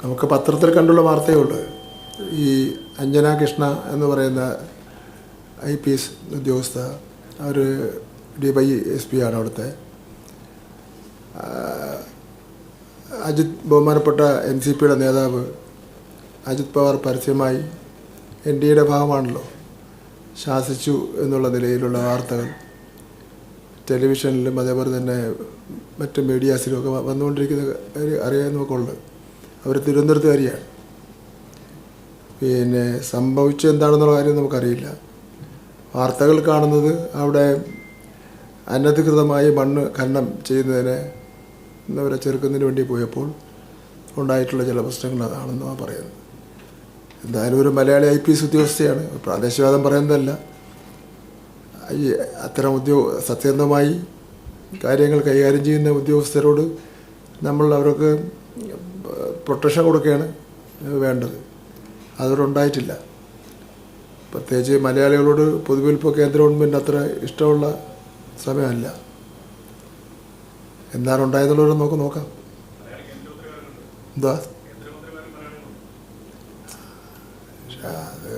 നമുക്ക് പത്രത്തിൽ കണ്ടുള്ള വാർത്തയുണ്ട്. ഈ അഞ്ജന കൃഷ്ണ എന്ന് പറയുന്ന IPS ഉദ്യോഗസ്ഥ, അവർ DYSP ആണ് അവിടുത്തെ. ബഹുമാനപ്പെട്ട NCPയുടെ നേതാവ് അജിത് പവാർ പരസ്യമായി NDAയുടെ ഭാഗമാണല്ലോ ശാസിച്ചു എന്നുള്ള നിലയിലുള്ള വാർത്തകൾ ടെലിവിഷനിലും അതേപോലെ തന്നെ മറ്റ് മീഡിയാസിലുമൊക്കെ വന്നുകൊണ്ടിരിക്കുന്ന അറിയാവുന്നതൊക്കെ ഉണ്ട്. അവർ തിരുവനന്തപുരത്തുകാരിയാണ്. പിന്നെ സംഭവിച്ചത് എന്താണെന്നുള്ള കാര്യം നമുക്കറിയില്ല. വാർത്തകൾ കാണുന്നത് അവിടെ അനധികൃതമായി മണ്ണ് ഖനനം ചെയ്യുന്നതിനെ അവരെ ചെറുക്കുന്നതിന് വേണ്ടി പോയപ്പോൾ ഉണ്ടായിട്ടുള്ള ചില പ്രശ്നങ്ങൾ അതാണെന്നാണ് പറയുന്നത്. എന്തായാലും ഒരു മലയാളി IPS ഉദ്യോഗസ്ഥയാണ്, പ്രാദേശികവാദം പറയുന്നതല്ല. ഈ അത്തരം സത്യസന്ധമായി കാര്യങ്ങൾ കൈകാര്യം ചെയ്യുന്ന ഉദ്യോഗസ്ഥരോട് നമ്മൾ അവർക്ക് പ്രൊട്ടക്ഷൻ കൊടുക്കുകയാണ് വേണ്ടത്. അതോടുണ്ടായിട്ടില്ല. പ്രത്യേകിച്ച് മലയാളികളോട് പൊതുവിൽ ഇപ്പോൾ കേന്ദ്ര ഗവൺമെൻറ് അത്ര ഇഷ്ടമുള്ള സമയമല്ല. എന്താണ് ഉണ്ടായതെന്നുള്ളത് നമുക്ക് നോക്കാം. എന്താ അത്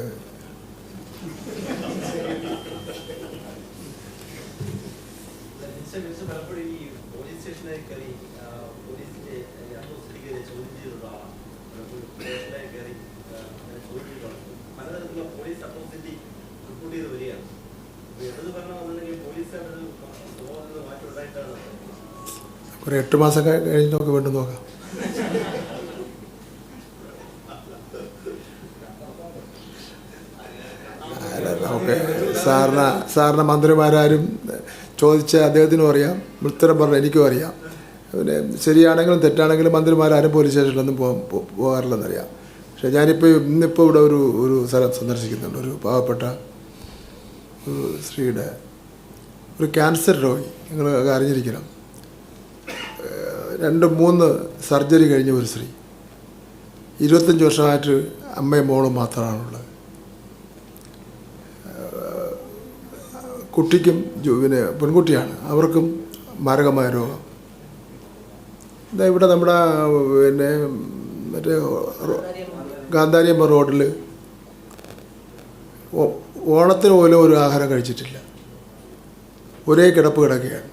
ഒരു 8 മാസം കഴിഞ്ഞ് നോക്കി വീണ്ടും നോക്കാം. നമുക്ക് സാറിന് മന്ത്രിമാരാരും ചോദിച്ച അദ്ദേഹത്തിനും അറിയാം, ഉത്തരം പറഞ്ഞ എനിക്കും അറിയാം. പിന്നെ ശരിയാണെങ്കിലും തെറ്റാണെങ്കിലും മന്ത്രിമാരാരും പോലീസ് സ്റ്റേഷനിലൊന്നും പോകാറില്ലെന്നറിയാം. പക്ഷേ ഇന്നിപ്പോൾ ഇവിടെ ഒരു സ്ഥലം സന്ദർശിക്കുന്നുണ്ട്. ഒരു പാവപ്പെട്ട ഒരു സ്ത്രീയുടെ ഒരു ക്യാൻസർ രോഗി, നിങ്ങൾ അറിഞ്ഞിരിക്കണം. 2-3 സർജറി കഴിഞ്ഞ ഒരു സ്ത്രീ, 25 വർഷമായിട്ട് അമ്മയും മോളും മാത്രമാണുള്ളത്. കുട്ടിക്കും പിന്നെ പെൺകുട്ടിയാണ്, അവർക്കും മാരകമായ രോഗം. ഇവിടെ നമ്മുടെ പിന്നെ മറ്റേ ഗാന്ധാരിയമ്മ റോഡിൽ ഓണത്തിന് പോലും ഒരു ആഹാരം കഴിച്ചിട്ടില്ല, ഒരേ കിടപ്പ് കിടക്കുകയാണ്.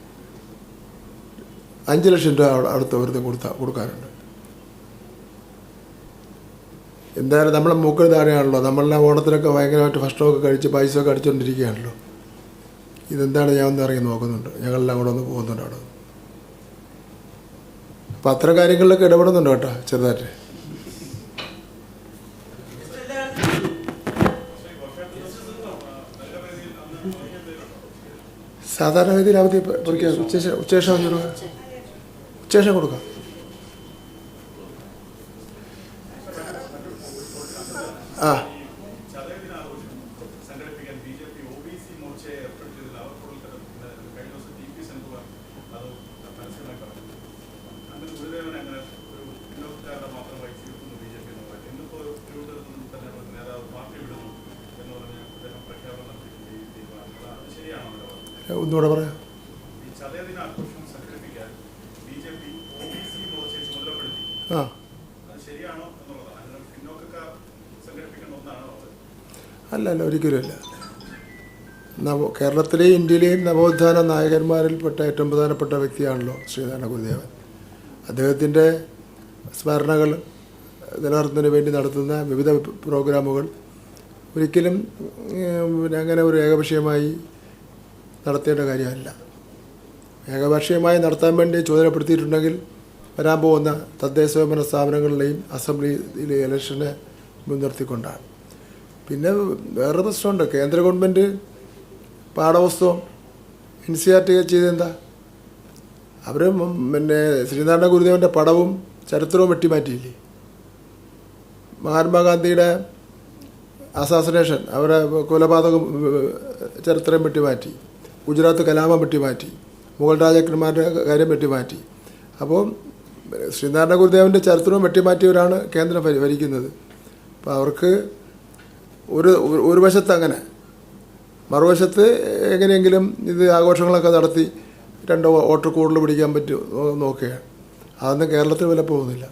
5 ലക്ഷം രൂപ അടുത്ത വെറുതെ കൊടുക്കാറുണ്ട്. എന്തായാലും നമ്മളെ മൂക്കിന് താഴെയാണല്ലോ. നമ്മളെല്ലാം ഓണത്തിനൊക്കെ ഭയങ്കരമായിട്ട് ഭക്ഷണമൊക്കെ കഴിച്ച് പൈസയൊക്കെ അടിച്ചുകൊണ്ടിരിക്കുകയാണല്ലോ. ഇതെന്താണ് ഞാൻ ഒന്ന് ഇറങ്ങി നോക്കുന്നുണ്ട്. ഞങ്ങളെല്ലാം കൂടെ ഒന്ന് പോകുന്നുണ്ട് അവിടെ. അപ്പം അത്തരം കാര്യങ്ങളിലൊക്കെ ഇടപെടുന്നുണ്ട് കേട്ടോ, ചെറുതായിട്ട്. സാധാരണഗതിയിൽ അവധി ഉച്ചശേഷം കൊടുക്കാം. ആ ഒന്നുകൂടെ പറയാം. ആ അല്ല ഒരിക്കലുമല്ല. കേരളത്തിലെയും ഇന്ത്യയിലെയും നവോത്ഥാന നായകന്മാരിൽപ്പെട്ട ഏറ്റവും പ്രധാനപ്പെട്ട വ്യക്തിയാണല്ലോ ശ്രീനാരായണ ഗുരുദേവൻ. അദ്ദേഹത്തിൻ്റെ സ്മരണകൾ നിലനിർത്തുന്നതിന് വേണ്ടി നടത്തുന്ന വിവിധ പ്രോഗ്രാമുകൾ ഒരിക്കലും അങ്ങനെ ഒരു ഏകപക്ഷീയമായി നടത്തേണ്ട കാര്യമല്ല. ഏകപക്ഷീയമായി നടത്താൻ വേണ്ടി ചുമതലപ്പെടുത്തിയിട്ടുണ്ടെങ്കിൽ വരാൻ പോകുന്ന തദ്ദേശ സ്വയംഭരണ സ്ഥാപനങ്ങളിലെയും അസംബ്ലിയിലെ ഇലക്ഷനെ മുൻനിർത്തിക്കൊണ്ടാണ്. പിന്നെ വേറൊരു പ്രശ്നമുണ്ട്. കേന്ദ്ര ഗവൺമെൻറ് പാഠപുസ്തകം NCERT ചെയ്തെന്താ, അവർ പിന്നെ ശ്രീനാരായണ ഗുരുദേവൻ്റെ പടവും ചരിത്രവും വെട്ടിമാറ്റിയില്ലേ. മഹാത്മാഗാന്ധിയുടെ അസാസിനേഷൻ, അവരുടെ കൊലപാതകം ചരിത്രം വെട്ടിമാറ്റി, ഗുജറാത്ത് കലാപം വെട്ടിമാറ്റി, മുഗൾ രാജാക്കന്മാരുടെ കാര്യം വെട്ടിമാറ്റി. അപ്പോൾ ശ്രീനാരായണ ഗുരുദേവൻ്റെ ചരിത്രവും വെട്ടിമാറ്റിയവരാണ് കേന്ദ്രം ഭരിക്കുന്നത്. അപ്പോൾ അവർക്ക് ഒരു വശത്ത് അങ്ങനെ, മറുവശത്ത് എങ്ങനെയെങ്കിലും ഇത് ആഘോഷങ്ങളൊക്കെ നടത്തി 2 വോട്ട് കൂടുതൽ പിടിക്കാൻ പറ്റും നോക്കുകയാണ്. അതൊന്നും കേരളത്തിൽ വില പോകുന്നില്ല.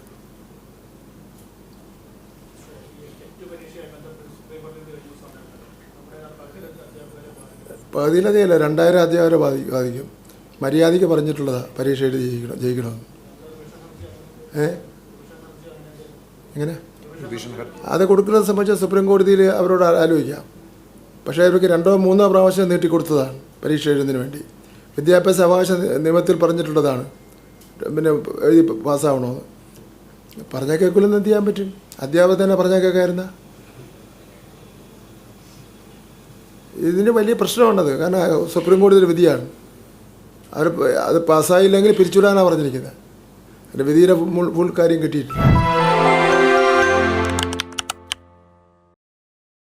പകുതിയിലധികമല്ല, 2000 അധ്യാപകരെ ബാധിക്കും. മര്യാദയ്ക്ക് പറഞ്ഞിട്ടുള്ളതാണ് പരീക്ഷ എഴുതി ജയിക്കണമെന്ന്. എങ്ങനെ അത് കൊടുക്കുന്നത് സംബന്ധിച്ച് സുപ്രീം കോടതിയിൽ അവരോട് ആലോചിക്കാം. പക്ഷേ അവർക്ക് 2 or 3 പ്രാവശ്യം നീട്ടിക്കൊടുത്തതാണ് പരീക്ഷ എഴുതുന്നതിന് വേണ്ടി. വിദ്യാഭ്യാസ അവകാശ നിയമത്തിൽ പറഞ്ഞിട്ടുള്ളതാണ് പിന്നെ എഴുതി പാസ്സാവണമെന്ന്. പറഞ്ഞാൽ കേൾക്കില്ലെന്ന് എന്ത് ചെയ്യാൻ പറ്റും? അധ്യാപകർ തന്നെ പറഞ്ഞാൽ കേൾക്കായിരുന്ന. ഇതിന് വലിയ പ്രശ്നമുണ്ടത്. കാരണം സുപ്രീം കോടതിയുടെ വിധിയാണ്. അത് പാസ്സായില്ലെങ്കിൽ പിരിച്ചുവിടാനാണ് പറഞ്ഞിരിക്കുന്നത്. അതിൻ്റെ വിധിയുടെ ഫുൾ കാര്യം കിട്ടിയിട്ടില്ല.